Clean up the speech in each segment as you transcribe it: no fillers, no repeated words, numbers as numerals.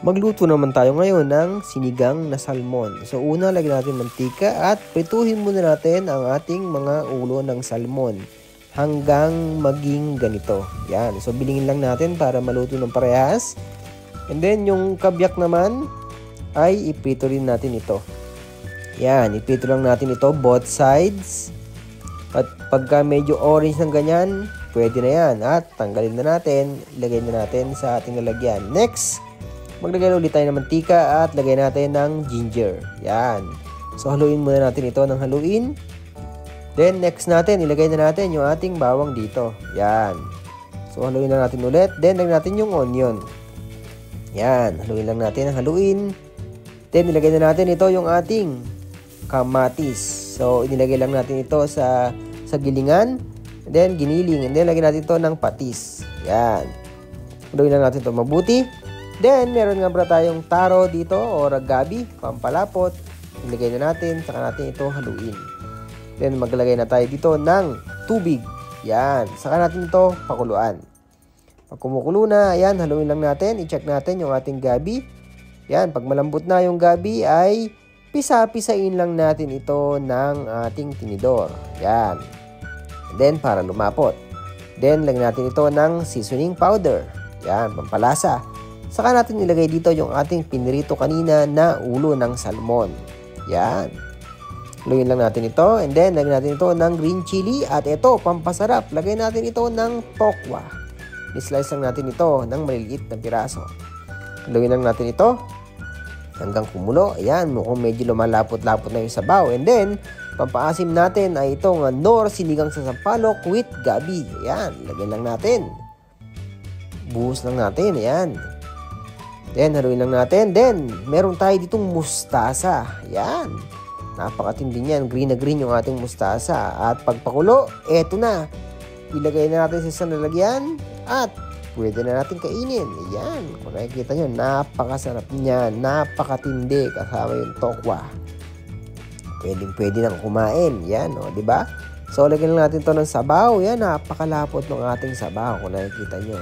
Magluto naman tayo ngayon ng sinigang na salmon. So una, lagyan natin mantika at prituhin muna natin ang ating mga ulo ng salmon hanggang maging ganito. Yan. So bilingin lang natin para maluto ng parehas. And then yung kabyak naman ay iprito rin natin ito. Yan. Iprito lang natin ito both sides. At pagka medyo orange ng ganyan, pwede na yan. At tanggalin na natin. Ilagay na natin sa ating lalagyan. Next, maglagay ulit tayo ng mantika at lagay natin ng ginger. Yan. So, haluin muna natin ito ng haluin. Then, next natin, ilagay na natin yung ating bawang dito. Yan. So, haluin na natin ulit. Then, lagyan natin yung onion. Yan. Haluin lang natin ang haluin. Then, ilagay na natin ito yung ating kamatis. So, inilagay lang natin ito sa gilingan. Then, giniling. And then, lagyan natin ito ng patis. Yan. Haluin lang natin ito mabuti. Then, meron nga pala tayong taro dito o gabi, pampalapot. Ilagay na natin, saka natin ito haluin. Then, maglagay na tayo dito ng tubig. Yan. Saka natin ito pakuluan. Pag kumukulo na, ayan, haluin lang natin. I-check natin yung ating gabi. Yan. Pag malambot na yung gabi, ay pisa-pisain lang natin ito ng ating tinidor. Yan. And then, para lumapot. Then, lagyan natin ito ng seasoning powder. Yan, pampalasa. Saka natin ilagay dito yung ating pinirito kanina na ulo ng salmon. Yan. Haluin lang natin ito. And then, lagyan natin ito ng green chili. At ito, pampasarap. Lagay natin ito ng tokwa. I-slice lang natin ito ng maliliit na piraso. Haluin lang natin ito hanggang kumulo. Ayan, mukhang medyo lumalapot-lapot na yung sabaw. And then, pampaasim natin ay itong nor sinigang sa sampalok with gabi. Ayan, lagyan lang natin. Buhos lang natin. Ayan. Then, haluin lang natin. Then, meron tayo ditong mustasa. Yan. Napakatindi niyan. Green na green yung ating mustasa. At pagpakulo, eto na. Ilagay na natin sa isang lalagyan. At pwede na natin kainin. Yan. Kung nakikita nyo, napakasarap niyan. Napakatindi. Kasama yung tokwa. Pwede nang kumain. Yan, o. Diba? So, lagyan lang natin to ng sabaw. Yan. Napakalapot ng ating sabaw. Kung nakikita nyo.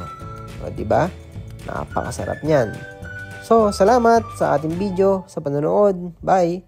O, diba? Napakasarap niyan. So, salamat sa ating video, sa panonood. Bye!